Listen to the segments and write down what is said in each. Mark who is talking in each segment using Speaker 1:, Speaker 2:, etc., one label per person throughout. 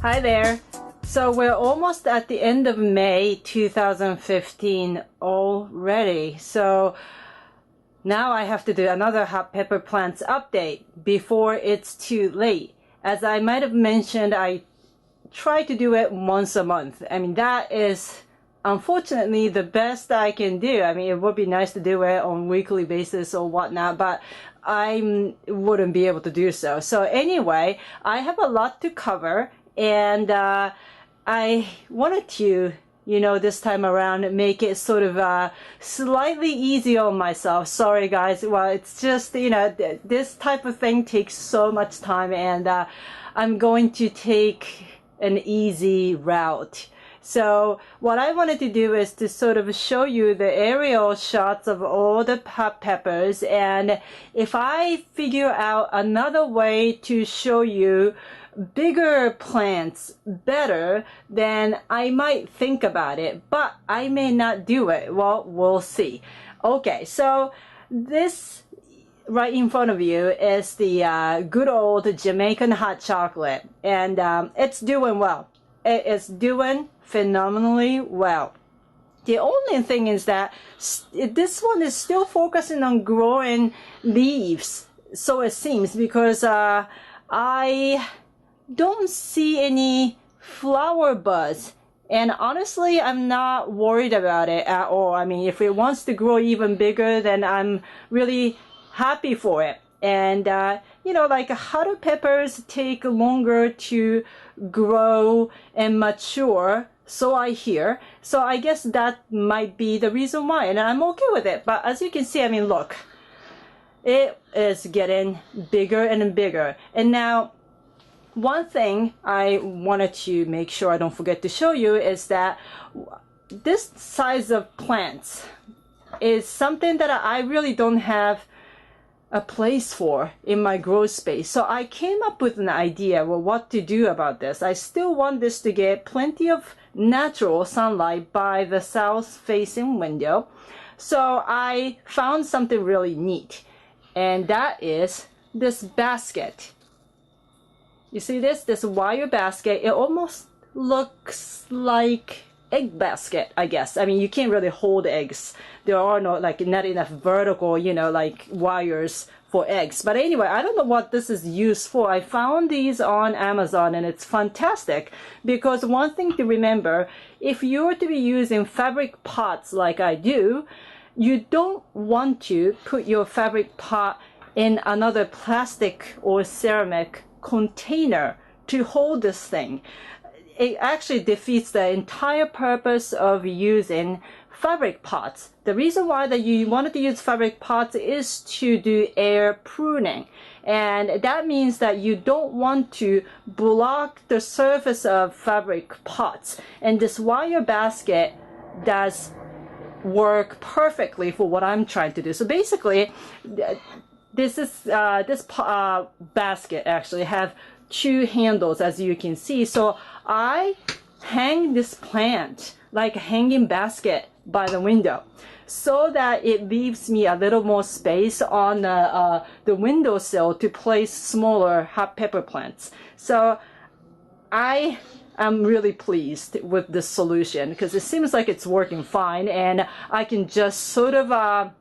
Speaker 1: Hi there. So we're almost at the end of May 2015 already. So now I have to do another hot pepper plants update before it's too late. As I might have mentioned, I try to do it once a month. I mean, that is unfortunately the best I can do. I mean, it would be nice to do it on a weekly basis or whatnot, but I wouldn't be able to do so. So anyway, I have a lot to cover, and I wanted to, this time around make it sort of slightly easier on myself. Sorry guys, well, it's just, this type of thing takes so much time, and I'm going to take an easy route. So what I wanted to do is to sort of show you the aerial shots of all the hot peppers, and if I figure out another way to show you bigger plants better, then I might think about it, but I may not do it. Well, we'll see. Okay, so this right in front of you is the good old Jamaican hot chocolate, and it's doing well. It is doing phenomenally well. The only thing is that this one is still focusing on growing leaves, so it seems, because I don't see any flower buds, and honestly I'm not worried about it at all. I mean, if it wants to grow even bigger, then I'm really happy for it. And like hot peppers take longer to grow and mature, so I hear. So I guess that might be the reason why, and I'm okay with it. But as you can see, I mean, look, it is getting bigger and bigger. And now one thing I wanted to make sure I don't forget to show you is that this size of plants is something that I really don't have a place for in my grow space. So I came up with an idea, well, what to do about this. I still want this to get plenty of natural sunlight by the south facing window. So I found something really neat, and that is this basket. You see this wire basket? It almost looks like egg basket, I guess. I mean, you can't really hold eggs. There are not enough vertical, wires for eggs. But anyway, I don't know what this is used for. I found these on Amazon, and it's fantastic, because one thing to remember, if you were to be using fabric pots like I do, you don't want to put your fabric pot in another plastic or ceramic container to hold this thing. It actually defeats the entire purpose of using fabric pots. The reason why that you wanted to use fabric pots is to do air pruning, and that means that you don't want to block the surface of fabric pots. And this wire basket does work perfectly for what I'm trying to do. So basically, this basket actually have two handles, as you can see. So I hang this plant like a hanging basket by the window, so that it leaves me a little more space on the windowsill to place smaller hot pepper plants. So I am really pleased with this solution, because it seems like it's working fine, and I can just sort of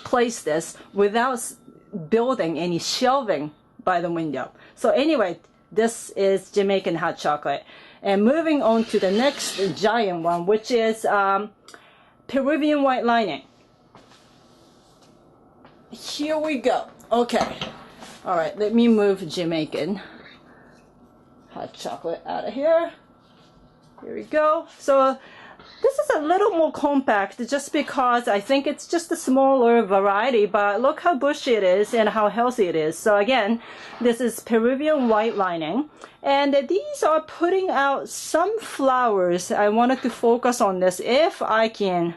Speaker 1: place this without building any shelving by the window. So anyway, this is Jamaican hot chocolate. And moving on to the next giant one, which is Peruvian white lining. Here we go. Okay. All right, let me move Jamaican hot chocolate out of here. Here we go. So this is a little more compact, just because I think it's just a smaller variety, but look how bushy it is and how healthy it is. So again, this is Peruvian white lining, and these are putting out some flowers. I wanted to focus on this if I can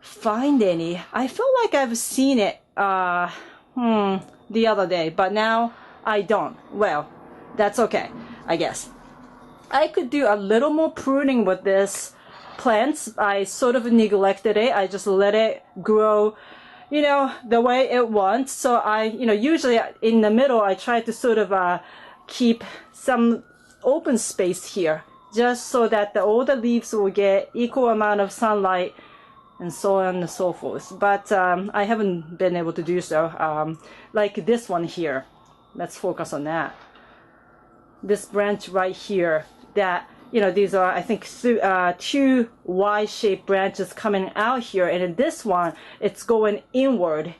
Speaker 1: find any. I feel like I've seen it the other day, but now I don't. Well, that's okay, I guess. I could do a little more pruning with this plants. I sort of neglected it. I just let it grow, the way it wants. So I, usually in the middle, I try to sort of keep some open space here, just so that all the leaves will get equal amount of sunlight and so on and so forth. But I haven't been able to do so. Like this one here, let's focus on that. This branch right here, that, you know, these are, I think, two Y-shaped branches coming out here, and in this one, it's going inward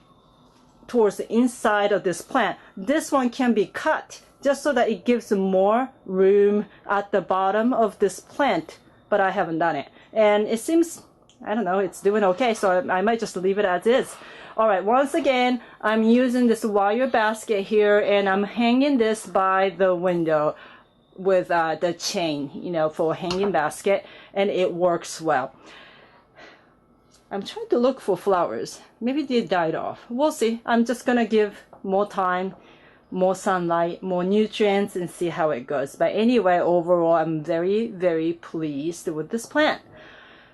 Speaker 1: towards the inside of this plant. This one can be cut just so that it gives more room at the bottom of this plant, but I haven't done it. And it seems, I don't know, it's doing okay, so I might just leave it as is. All right, once again, I'm using this wire basket here, and I'm hanging this by the window with the chain, you know, for hanging basket, and it works well. I'm trying to look for flowers. Maybe they died off. We'll see. I'm just gonna give more time, more sunlight, more nutrients, and see how it goes. But anyway, overall, I'm very, very pleased with this plant.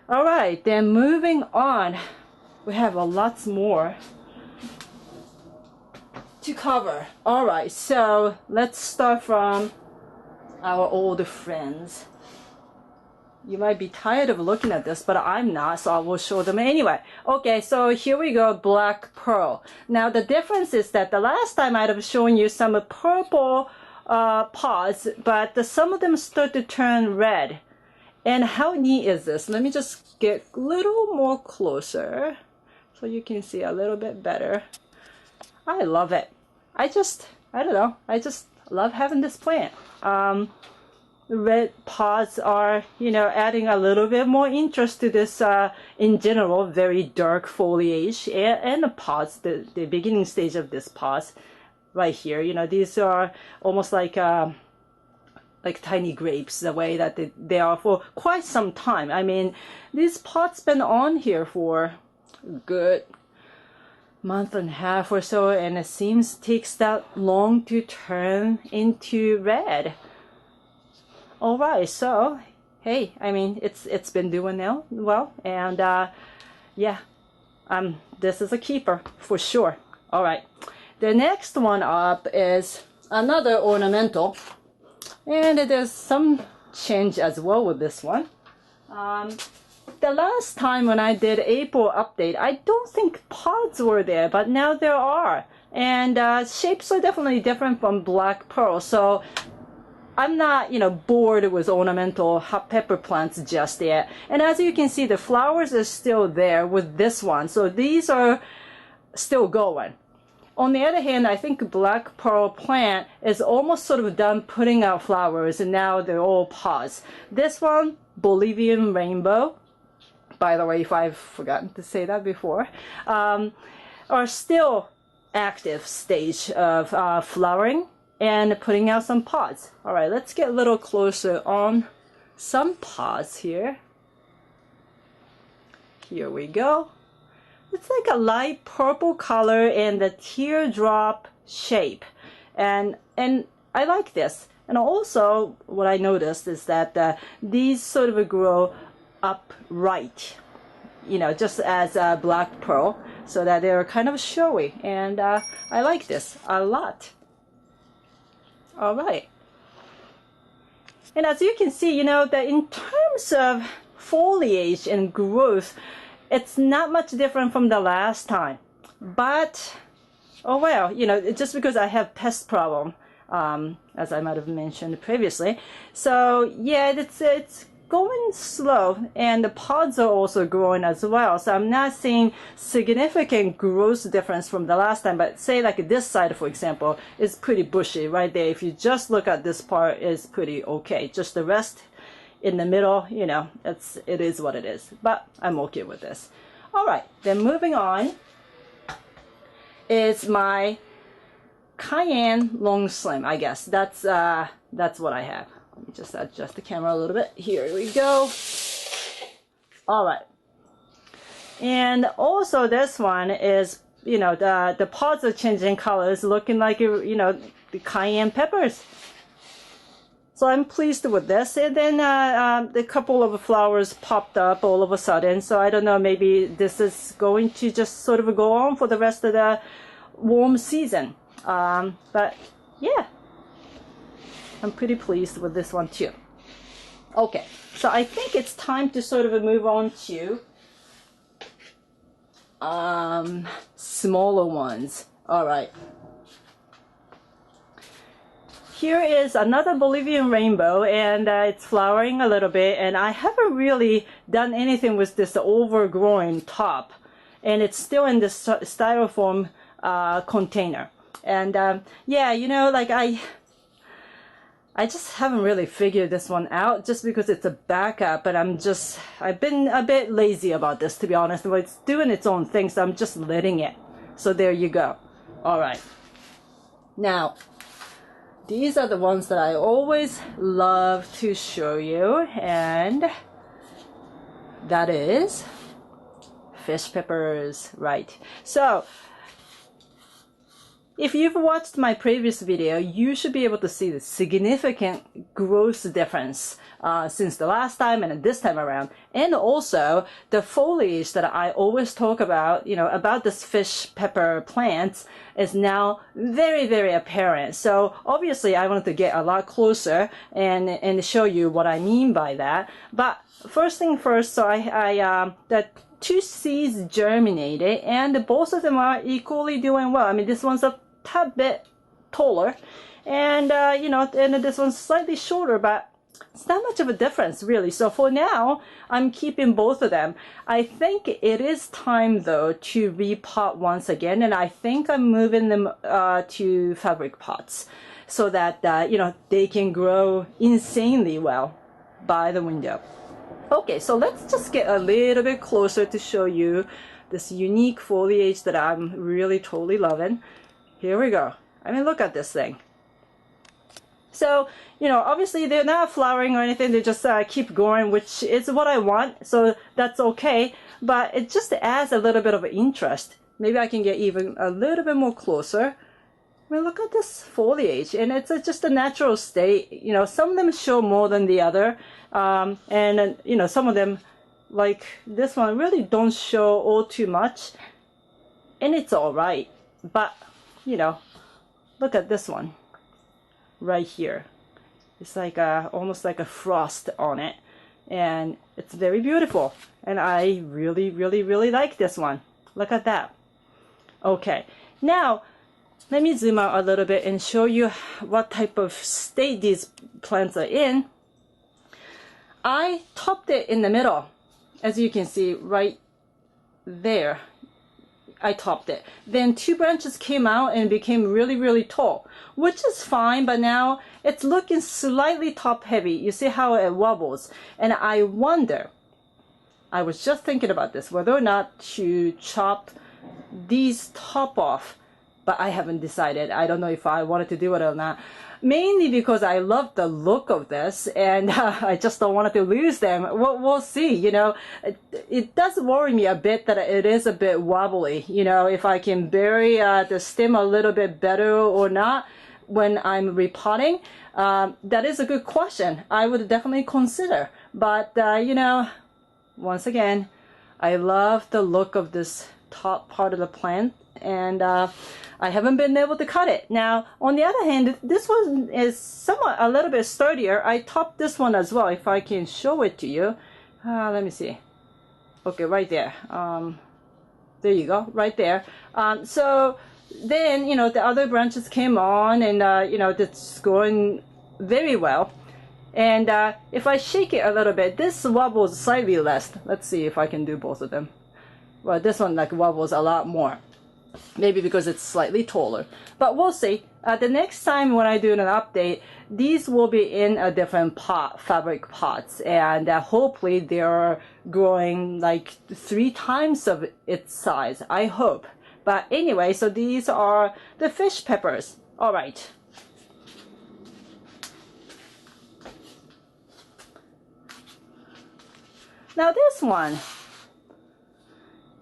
Speaker 1: All right, then moving on, we have a lot more to cover. All right, so let's start from our old friends. You might be tired of looking at this, but I'm not, so I will show them anyway. Okay, so here we go, black pearl. Now the difference is that the last time I'd have shown you some purple pods, but some of them start to turn red. And how neat is this? Let me just get a little more closer so you can see a little bit better. I love it. I don't know, I just love having this plant. The red pods are, you know, adding a little bit more interest to this, in general, very dark foliage, and the pods, the beginning stage of this pods right here. You know, these are almost like tiny grapes, the way that they are for quite some time. I mean, these pots been on here for a good month and a half or so, and it seems takes that long to turn into red. All right, so hey, I mean, it's been doing well, and yeah, this is a keeper for sure. All right, the next one up is another ornamental, and there's some change as well with this one. The last time when I did April update, I don't think pods were there, but now there are, and shapes are definitely different from black pearl. So I'm not, you know, bored with ornamental hot pepper plants just yet. And as you can see, the flowers are still there with this one. So these are still going. On the other hand, I think black pearl plant is almost sort of done putting out flowers, and now they're all pods. This one, Bolivian rainbow, by the way, if I've forgotten to say that before, are still active stage of flowering and putting out some pods. All right, let's get a little closer on some pods here. Here we go. It's like a light purple color and the teardrop shape, and I like this. And also, what I noticed is that these sort of grow upright, you know, just as black pearl, so that they're kind of showy, and I like this a lot. All right, and as you can see, you know, that in terms of foliage and growth, it's not much different from the last time. But oh well, you know, just because I have pest problem, as I might have mentioned previously, so yeah, it's going slow, and the pods are also growing as well. So I'm not seeing significant growth difference from the last time, but say like this side, for example, is pretty bushy right there. If you just look at this part, is pretty okay. Just the rest in the middle, you know, it is what it is, but I'm okay with this. All right, then moving on is my cayenne long slim. I guess that's what I have. Let me just adjust the camera a little bit. Here we go. All right. And also this one is, you know, the pods are changing colors, looking like, you know, the cayenne peppers. So I'm pleased with this. And then a couple of flowers popped up all of a sudden. So I don't know, maybe this is going to just sort of go on for the rest of the warm season. But yeah. I'm pretty pleased with this one too. Okay, so I think it's time to sort of move on to smaller ones. All right. Here is another Bolivian rainbow, and it's flowering a little bit, and I haven't really done anything with this overgrown top, and it's still in the styrofoam container. And yeah, you know, like I just haven't really figured this one out just because it's a backup, but I've been a bit lazy about this, to be honest. But it's doing its own thing, so I'm just letting it. So there you go. All right. Now, these are the ones that I always love to show you, and that is fish peppers, right? So, if you've watched my previous video, you should be able to see the significant growth difference since the last time and this time around. And also the foliage that I always talk about, you know, about this fish pepper plants is now very, very apparent. So obviously I wanted to get a lot closer and show you what I mean by that. But first thing first, so the 2 seeds germinated, and both of them are equally doing well. I mean, this one's a tad bit taller, and you know, and this one's slightly shorter, but it's not much of a difference really. So for now, I'm keeping both of them. I think it is time though to repot once again, and I think I'm moving them to fabric pots so that you know, they can grow insanely well by the window. Okay, so let's just get a little bit closer to show you this unique foliage that I'm really totally loving. Here we go. I mean, look at this thing. So, you know, obviously they're not flowering or anything, they just keep growing, which is what I want, so that's okay, but it just adds a little bit of interest. Maybe I can get even a little bit more closer. I mean, look at this foliage, and it's just a natural state. You know, some of them show more than the other, and you know, some of them, like this one, really don't show all too much, and it's all right. But you know, look at this one right here. It's like almost like a frost on it, and it's very beautiful. And I really, really, really like this one. Look at that. Okay, now let me zoom out a little bit and show you what type of state these plants are in. I topped it in the middle, as you can see right there. I topped it. Then 2 branches came out and became really, really tall, which is fine, but now it's looking slightly top heavy. You see how it wobbles, and I wonder, I was just thinking about this, whether or not to chop these top off, but I haven't decided. I don't know if I wanted to do it or not. Mainly because I love the look of this, and I just don't want to lose them. We'll see, you know. It does worry me a bit that it is a bit wobbly, you know, if I can bury the stem a little bit better or not when I'm repotting. That is a good question. I would definitely consider. But, you know, once again, I love the look of this top part of the plant, and I haven't been able to cut it. Now, on the other hand, this one is somewhat a little bit sturdier. I topped this one as well, if I can show it to you. Let me see. Okay, right there. There you go, right there. So then, you know, the other branches came on, and, you know, it's going very well. And if I shake it a little bit, this wobbles slightly less. Let's see if I can do both of them. Well, this one like wobbles a lot more. Maybe because it's slightly taller, but we'll see. The next time when I do an update, these will be in a different pot, fabric pots, and hopefully they're growing like 3 times of its size, I hope. But anyway, so these are the fish peppers. All right. Now this one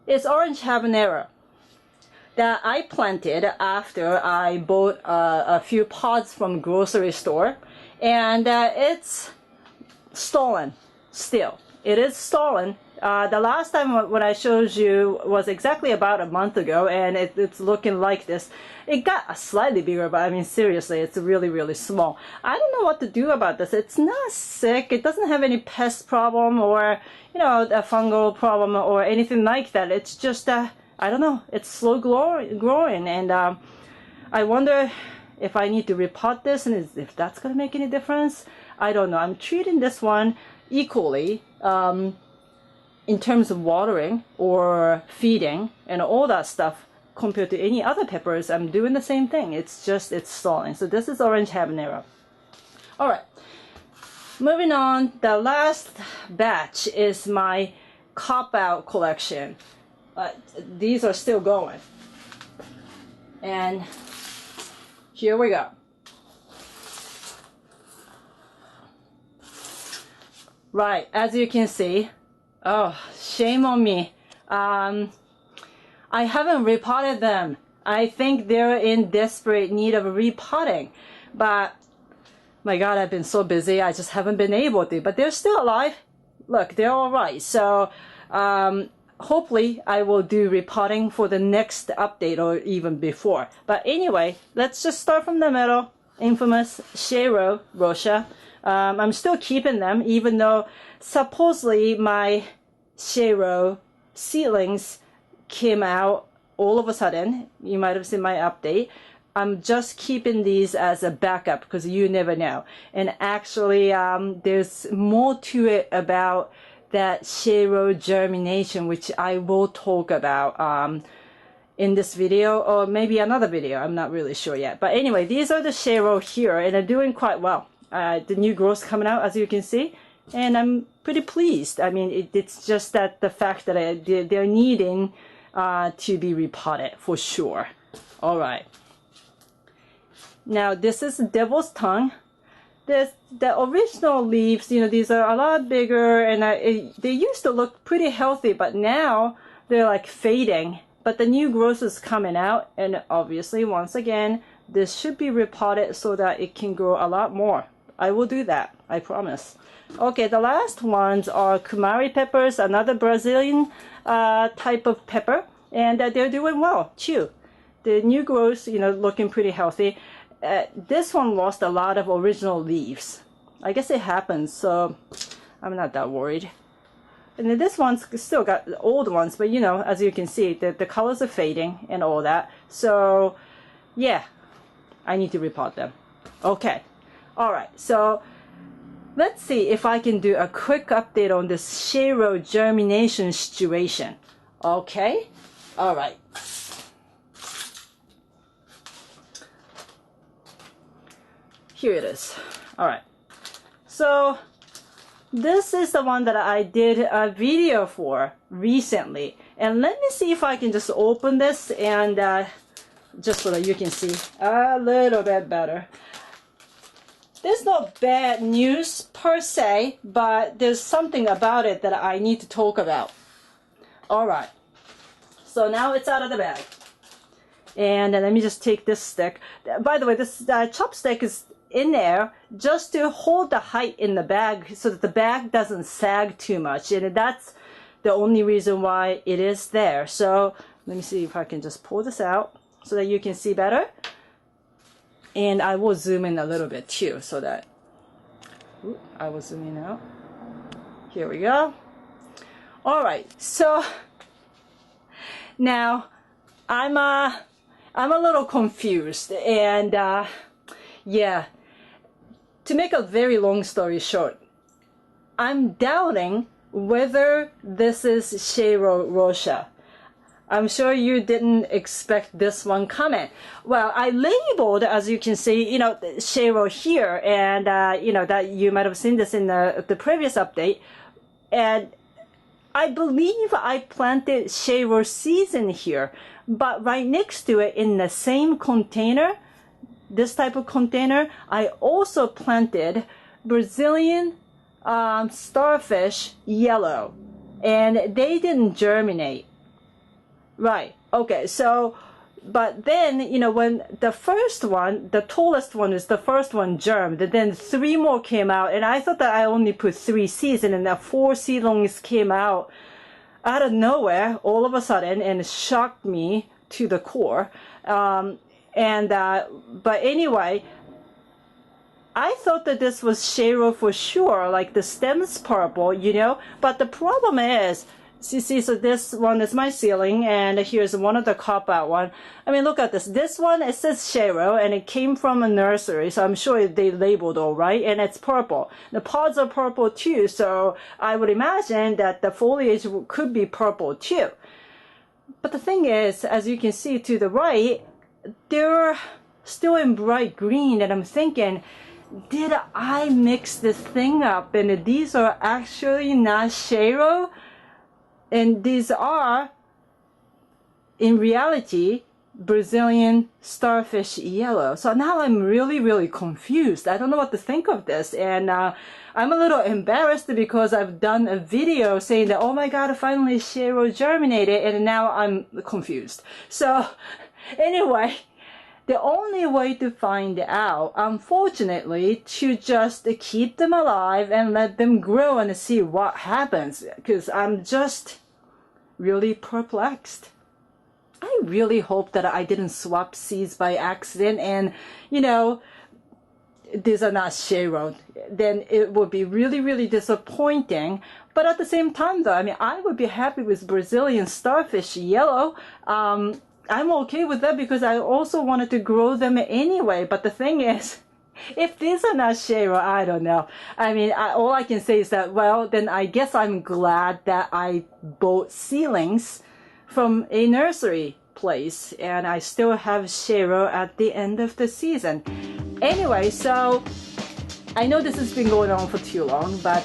Speaker 1: is orange habanero that I planted after I bought a few pods from grocery store, and it's stolen still. it is stolen. The last time when I showed you was exactly about a month ago, and it's looking like this. It got slightly bigger, but I mean, seriously, it's really, really small. I don't know what to do about this. It's not sick. It doesn't have any pest problem or, you know, a fungal problem or anything like that. It's just, I don't know, it's slow growing, and I wonder if I need to repot this and if that's going to make any difference. I don't know. I'm treating this one equally in terms of watering or feeding and all that stuff compared to any other peppers. I'm doing the same thing. It's just, it's stalling. So this is orange habanero. All right, moving on. The last batch is my cop-out collection. These are still going. And here we go. Right, as you can see, oh, shame on me. I haven't repotted them. I think they're in desperate need of repotting. But, my God, I've been so busy, I just haven't been able to. But they're still alive. Look, they're all right. So, hopefully, I will do repotting for the next update or even before. But anyway, let's just start from the middle. Infamous Shero Rosha. I'm still keeping them, even though supposedly my Shero seedlings came out all of a sudden. You might have seen my update. I'm just keeping these as a backup because you never know. And actually, there's more to it about that Shero germination, which I will talk about in this video or maybe another video. I'm not really sure yet. But anyway, these are the Shero here, and they're doing quite well. The new growth coming out, as you can see, and I'm pretty pleased. I mean, it's just that the fact that they're needing to be repotted for sure. All right. Now this is devil's tongue. The original leaves, you know, these are a lot bigger, and they used to look pretty healthy, but now they're like fading. But the new growth is coming out, and obviously, once again, this should be repotted so that it can grow a lot more. I will do that, I promise. Okay, the last ones are Kumari peppers, another Brazilian type of pepper, and they're doing well too. The new growth, you know, looking pretty healthy. This one lost a lot of original leaves. I guess it happens, so I'm not that worried. And then this one's still got the old ones, but you know, as you can see, the colors are fading and all that. So yeah, I need to repot them. Okay. All right, so let's see if I can do a quick update on this Shero germination situation. Okay, all right. Here it is. All right, so this is the one that I did a video for recently. And let me see if I can just open this and just so that you can see a little bit better. There's no bad news per se, but there's something about it that I need to talk about. All right. So now it's out of the bag. And let me just take this stick. By the way, this chopstick is in there just to hold the height in the bag so that the bag doesn't sag too much. And that's the only reason why it is there. So let me see if I can just pull this out so that you can see better. And I will zoom in a little bit too, so that I will zoom in out. Here we go. All right, so now I'm a little confused, and yeah. To make a very long story short, I'm doubting whether this is Shero Rosha. I'm sure you didn't expect this one coming. Well, I labeled, as you can see, you know, Shero here, and you know, that you might have seen this in the previous update. And I believe I planted Shero seeds in here, but right next to it in the same container, this type of container, I also planted Brazilian starfish yellow, and they didn't germinate. Right. Okay. So but then, you know, when the first one, the tallest one is the first one germed, and then 3 more came out, and I thought that I only put 3 seeds, and then the 4 seedlings came out of nowhere all of a sudden and shocked me to the core. But anyway, I thought that this was Shero for sure, like the stem's purple, you know, but the problem is, see, so this one is my ceiling, and here's one of the cop-out one. I mean, look at this. This one, it says Shero, and it came from a nursery, so I'm sure they labeled all right, and it's purple. The pods are purple too, so I would imagine that the foliage could be purple too. But the thing is, as you can see to the right, they're still in bright green, and I'm thinking, did I mix this thing up, and these are actually not Shero? And these are, in reality, Brazilian starfish yellow. So now I'm really, really confused. I don't know what to think of this. And I'm a little embarrassed because I've done a video saying that, oh my God, finally Shero germinated, and now I'm confused. So anyway, the only way to find out, unfortunately, to just keep them alive and let them grow and see what happens, because I'm just really perplexed. I really hope that I didn't swap seeds by accident and, you know, these are not Shero. Then it would be really, really disappointing. But at the same time, though, I mean, I would be happy with Brazilian starfish yellow. I'm okay with that because I also wanted to grow them anyway. But the thing is, if these are not Shero, I don't know. I mean, all I can say is that, well, then I guess I'm glad that I bought seedlings from a nursery place, and I still have Shero at the end of the season. Anyway, so I know this has been going on for too long, but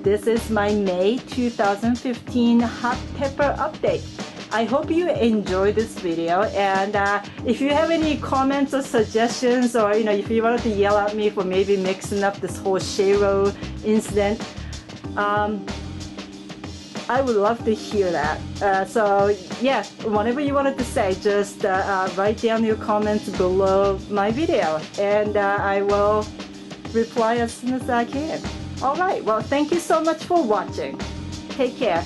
Speaker 1: this is my May 2015 hot pepper update. I hope you enjoyed this video, and if you have any comments or suggestions, or you know, if you wanted to yell at me for maybe mixing up this whole Shero incident, I would love to hear that. So yeah, whatever you wanted to say, just write down your comments below my video, and I will reply as soon as I can. Alright, well, thank you so much for watching. Take care.